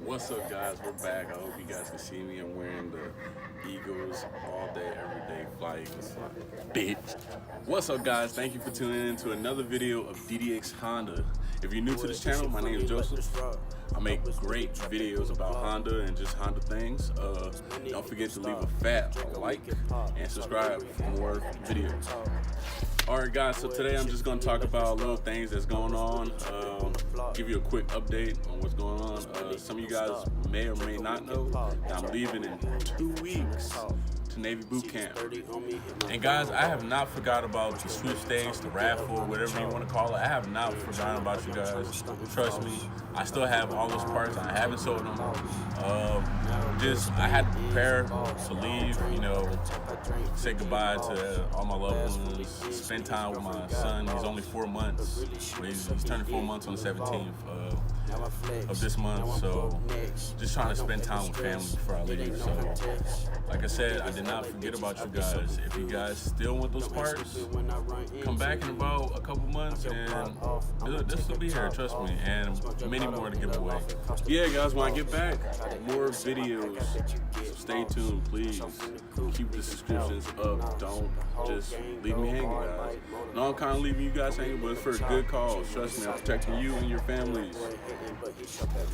What's up, guys? We're back. I hope you guys can see me. I'm wearing the Eagles all day, every day, fly Eagles fly. Bitch. What's up, guys? Thank you for tuning in to another video of DDX Honda. If you're new to this channel, my name is Joseph. I make great videos about Honda and just Honda things. Don't forget to leave a fat like and subscribe for more videos. Alright guys, so today I'm just going to talk about little things that's going on, give you a quick update on what's going on. Some of you guys may or may not know that I'm leaving in 2 weeks to Navy boot camp. And guys, I have not forgot about the sweepstakes, the raffle, whatever you want to call it. I have not forgotten about you guys. Trust me, I still have all those parts. I haven't sold them. I had to prepare to leave, you know, say goodbye to all my loved ones, spend time with my son. He's only 4 months. He's turning 4 months on the 17th of this month. So just trying to spend time with family before I leave. So like I said, I did not forget about you guys. If you guys still want those parts, come back in about a couple months and this will be here, trust me, and many more to give away. Yeah guys, when I get back, more videos, so stay tuned, please. Keep the subscriptions up, don't just leave me hanging, guys. No, I'm kind of leaving you guys hanging, but it's for a good cause. Trust me, I'm protecting you and your families.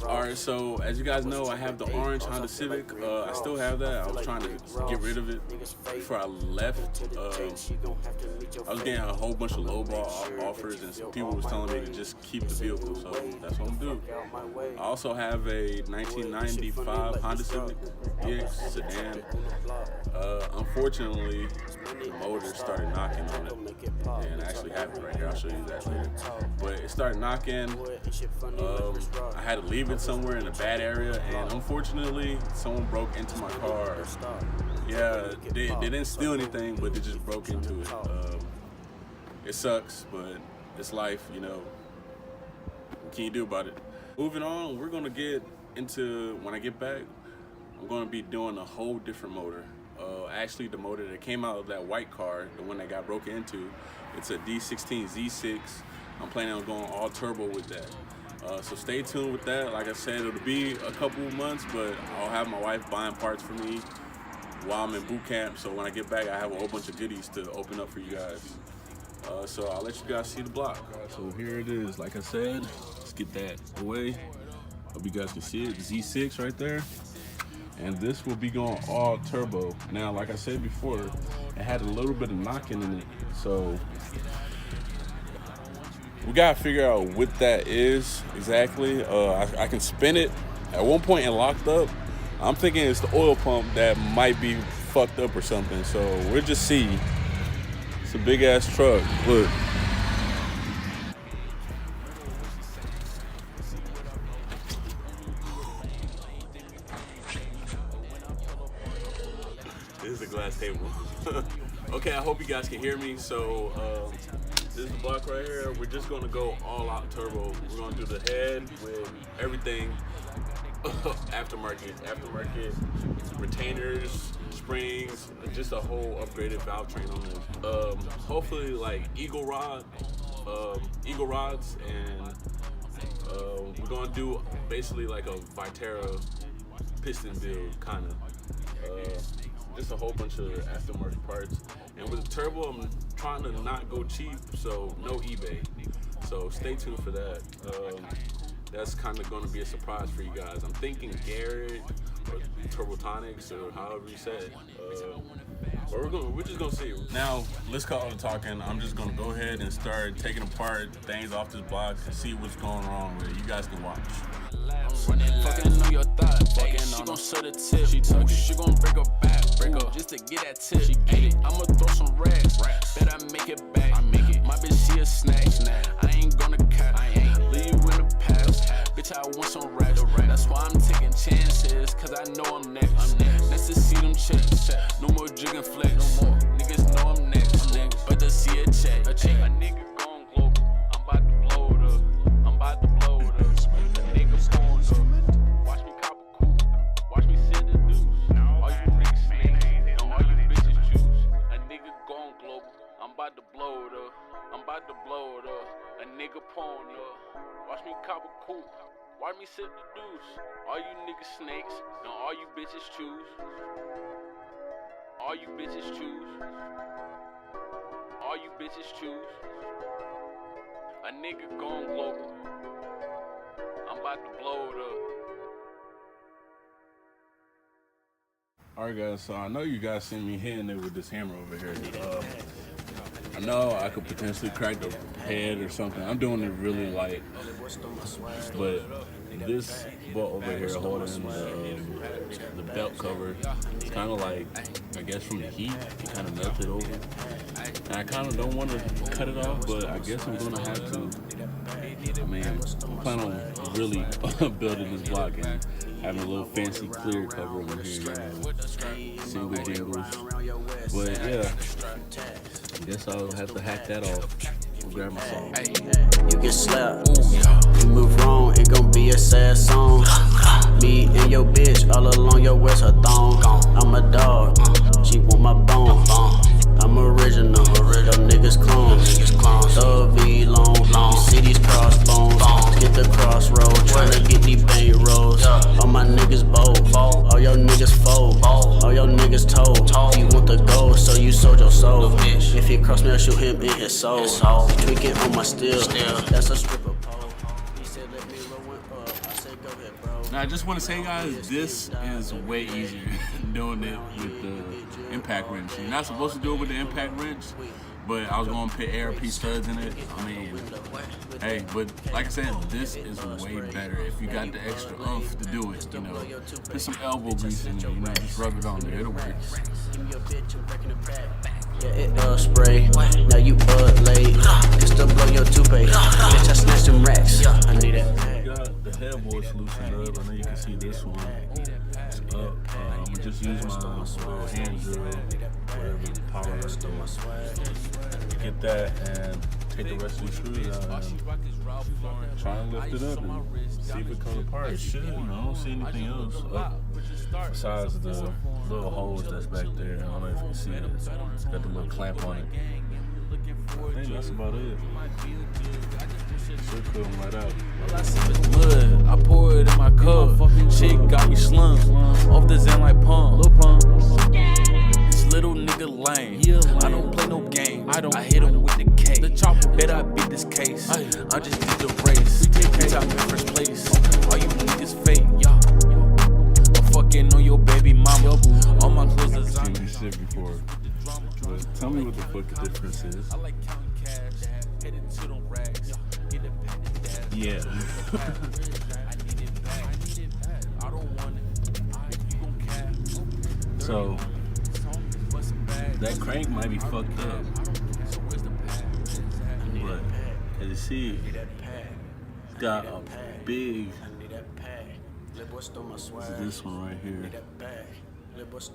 Alright, so as you guys know, I have the orange Honda Civic. I still have that. I was trying to get rid of it before I left. I was getting a whole bunch of lowball offers, and some people was telling me to just keep the vehicle, so that's what I'm doing. I also have a 1995 Honda Civic DDX sedan. Unfortunately, the motor started knocking on it, and I actually have it right here. I'll show you that later. But it started knocking. I had to leave it somewhere in a bad area, and unfortunately, someone broke into my car. Yeah, they didn't steal anything, but they just broke into it. It sucks, but it's life, you know. What can you do about it? Moving on, we're gonna get into, when I get back, I'm gonna be doing a whole different motor. Actually, the motor that came out of that white car, the one that got broken into, it's a D16Z6. I'm planning on going all turbo with that. So stay tuned with that. Like I said, it'll be a couple of months, but I'll have my wife buying parts for me while I'm in boot camp. So when I get back, I have a whole bunch of goodies to open up for you guys. So I'll let you guys see the block. So here it is. Like I said, let's get that away. Hope you guys can see it. Z6 right there. And this will be going all turbo. Now, like I said before, it had a little bit of knocking in it. So we gotta figure out what that is exactly. I can spin it. At one point it locked up. I'm thinking it's the oil pump that might be fucked up or something. So we'll just see. It's a big ass truck. Look. This is a glass table. Okay, I hope you guys can hear me. So this is the block right here. We're just gonna go all out turbo. We're gonna do the head with everything aftermarket, retainers, springs, just a whole upgraded valve train on this. Hopefully like eagle rods, and we're gonna do basically like a Viterra piston build, kind of. Just a whole bunch of aftermarket parts. And with the turbo, I'm trying to not go cheap, so no eBay. So stay tuned for that. That's kind of going to be a surprise for you guys. I'm thinking Garrett or Turbotonics or however you say it. But we're just going to see. Now, let's call it talking. I'm just going to go ahead and start taking apart things off this block and see what's going wrong with it. You guys can watch. Fucking know your thoughts. She gon' set a tip. She told you she gon' break her back. Break her just to get that tip. She get it. I'ma throw some racks. Bet I make it back. I make it. My bitch, she a snack. I ain't gonna cap. I ain't leave you in the past. Bitch, I want some racks. That's why I'm taking chances. Cause I know I'm next. Let's just see them checks. No more jig and flex. No more. Niggas know I'm next. But to see a check. A nigga going global. I'm about to blow it up. I'm about to blow it up. A nigga going up. Watch me cop a coupe. Watch me send the news. All you niggas snakes. And all you bitches juice. A nigga going global. I'm about to blow it up. I'm about to blow it up. A nigga pulling up. Watch me cop a coupe. Watch me sip the deuce. All you niggas snakes, and all you bitches choose. All you bitches choose. All you bitches choose. A nigga gone global. I'm about to blow it up. Alright guys, so I know you guys seen me hitting it with this hammer over here. I know I could potentially crack the head or something. I'm doing it really light. But this bolt over here holding the belt cover, it's kind of like, I guess from the heat, it kind of melted over. And I kind of don't want to cut it off, but I guess I'm going to have to. I mean, I plan on really building this block and having a little fancy clear cover over here, you know, single jingles. But yeah, I guess I'll have to hack that off. I'll grab my song. You get slapped, you move wrong, it gon' be a sad song. Me and your bitch all along your waist, her thong. I'm a dog, she want my bone. I'm original, them niggas clones. Thug be long, see these crossbones. Get the crossroad, tryna get these bank rolls. All my niggas bold, all your niggas fold, all your niggas told. You want the gold, so you sold your soul. If he cross me, I'll shoot him in his soul. Tweaking on my steel, that's a stripper pole. He said let me roll one up, I said go ahead bro. Now I just want to say guys, this is way easier than doing it with the impact wrench. You're not supposed to do it with the impact wrench, but I was going to put ARP studs in it. I mean, hey, but like I said, this is way better if you got the extra oomph to do it, you know. Put some elbow grease in there, you know, just rub it on there, it'll work. Yeah, it spray. Now you late. Can still blow your toupee. Bitch, I snatched them racks. I need that. Got the headboard's loosened up. I know you can see this one. It's up. I'm just use my little hand drill, whatever power is to get that and take the rest of the screws out and try and lift it up and see if it comes apart. It should. I don't see anything else up besides the little holes that's back there. I don't know if you can see it. It's got the little clamp on it. I think that's about it. Should come right out. All I sip is mud, I pour it in my cup. Shit got me slung, off the zen like pump. This little nigga lame, I don't play no game. I hit him with the K, bet I beat this case. I just did the race, bitch I'm in first place. All you niggas fake, I'm fucking on your baby mama. All my clothes I've design. seen this shit before. But tell me what the fuck the difference is. I like counting cash, headed to them rags. Yeah. I need it back. I don't want it. You gon' cap. So that crank might be fucked up. But as you see, it's got a big. This one right here. It's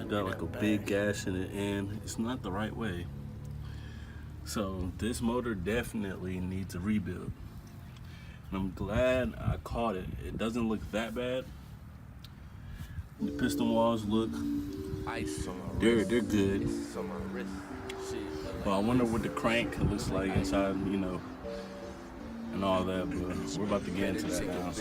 got like a big gash in it, and it's not the right way. So this motor definitely needs a rebuild. And I'm glad I caught it. It doesn't look that bad. The piston walls look, they're good. But I wonder what the crank looks like inside, you know, and all that, but we're about to get into that now.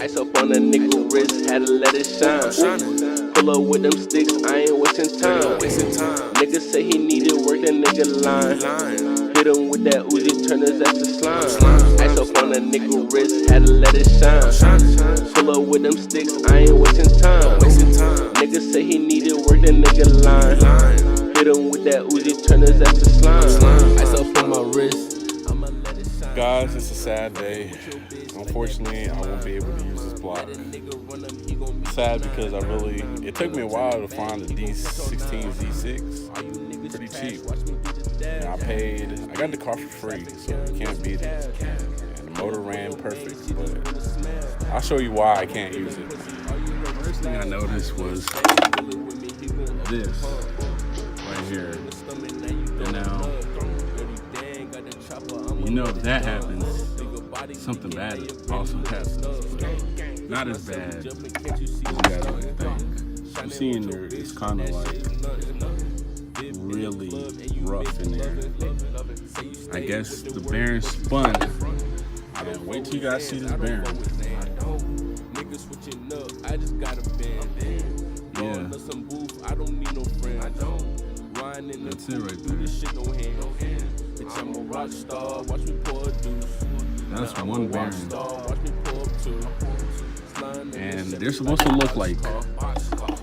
Ice up on a nickel wrist, had to let it shine. Pull up with them sticks, I ain't wasting time. Nigga say he needed work, that nigga lying. Hit him with that Uzi, turn his ass to slime. Ice up on a nickel wrist, had to let it shine. Pull up with them sticks, I ain't wasting time. Nigga say he needed work, that nigga lying. Hit him with that Uzi, turn his ass to slime. Ice up on my wrist. Guys, it's a sad day. Unfortunately, I won't be able to use this block. Sad because it took me a while to find the D16Z6. Pretty cheap. And I got the car for free, so you can't beat it. And the motor ran perfect, but I'll show you why I can't use it. First thing I noticed was this right here. And now, you know, if that happens, something bad also happens. Not as bad as you guys would think. I'm seeing there, it's kind of like really rough in there. I guess the bearing spun. Wait till you guys see this bearing. I just got a band. Yeah. Going to some booth, I don't need no friends. I don't. Riding in the That's it right do there. this shit no hands. Bitch, I'm a rock star, watch me pour a deuce. That's I'm one a rock bearing. star, watch me pour up two. And they're supposed to look like, I don't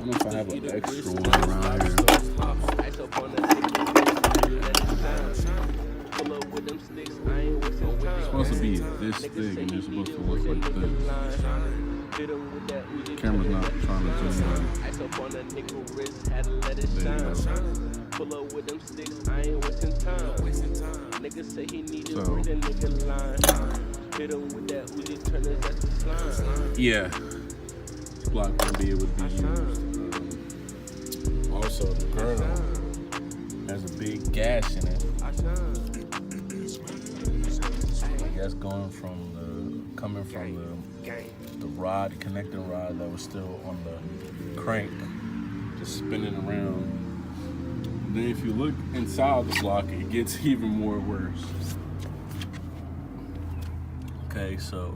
know if I have an extra one around here. It's supposed to be this big and they're supposed to look like this. Camera's not trying to zoom in. There you go. Pull up with them sticks, I ain't wasting time. Nigga say he need So. it, bring the nigga line. Hit him with that Uzi, turn his ass to slime. Yeah. This block won't be able to be used. Also, the girdle has a big gash in it. I guess coming from the rod, the connecting rod that was still on the crank, just spinning around. Then if you look inside the block, it gets even more worse. Okay, so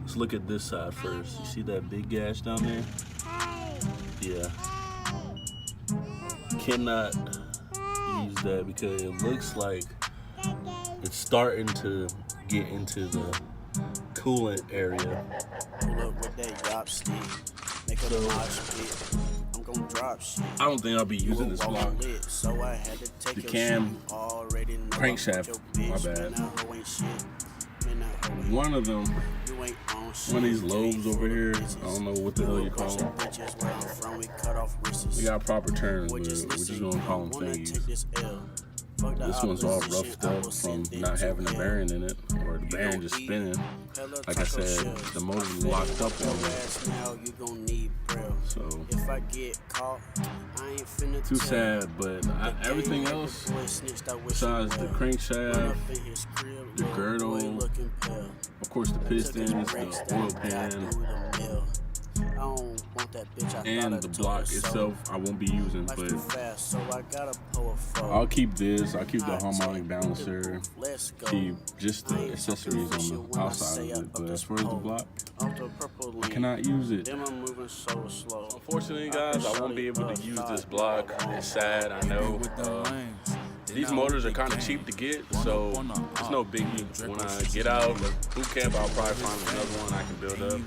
let's look at this side first. You see that big gash down there? Yeah. Cannot use that because it looks like it's starting to get into the coolant area. Pull up with that drop stick. Make a mosh pit. I'm gon' drop shit. I don't think I'll be using this block. So I had to take The your cam shit. Already know crankshaft, I'm my with your bad. bitch. Man, that hoe ain't shit. Man, that hoe ain't One of them, You ain't on shit. one of these lobes over here, I don't know what the hell you call them. Bitches where I'm from, we cut off wrists. We got proper terms, but we're Just just listen, gonna call them wanna take thingies. this L. Fuck the This one's all opposition, roughed I up will from send not it having to a hell. bearing in it, or the bearing just spinning. Like I said, the motor's locked up on it. Now you gon' need braille. So, If I get caught, I ain't finna too tell. sad, but everything else, besides the crankshaft, the girdle, of course the pistons, the oil pan, and the block itself, I won't be using, but I'll keep this, I'll keep the harmonic balancer, keep just the accessories on the outside of it, but as far as the block, I cannot use it. Unfortunately, guys, I won't be able to use this block. It's sad, I know. These motors are kind of cheap to get, so it's no biggie. When I get out of boot camp, I'll probably find another one I can build up.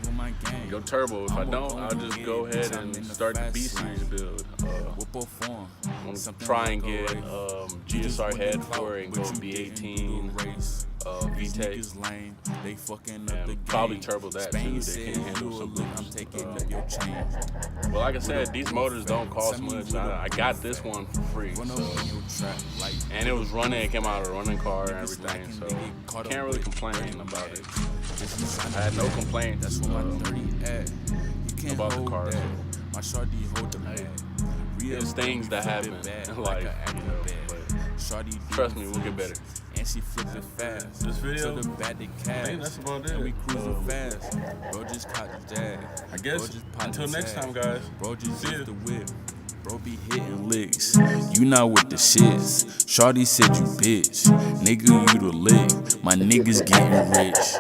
Go turbo. If I don't, I'll just go ahead and start the B series build. I'm gonna try and get GSR head for it and go B18 VTEC, and probably turbo that too. They can handle some boost. Well, like I said, these motors don't cost much. I got this one for free, so, and it was running. It came out of a running car and everything, so I can't really complain about it. I had no complaints about the car. So. There's things that happen in life, but trust me, we'll get better. And she flipped it fast. This video, to the back the I cash. think that's about it. And we cruising fast. Bro just caught the jag. I guess until next time, guys. Bro just See ya. hit the whip. Bro be hitting licks. You not with the shits. Shawty said you bitch. Nigga, you the lick. My niggas getting rich.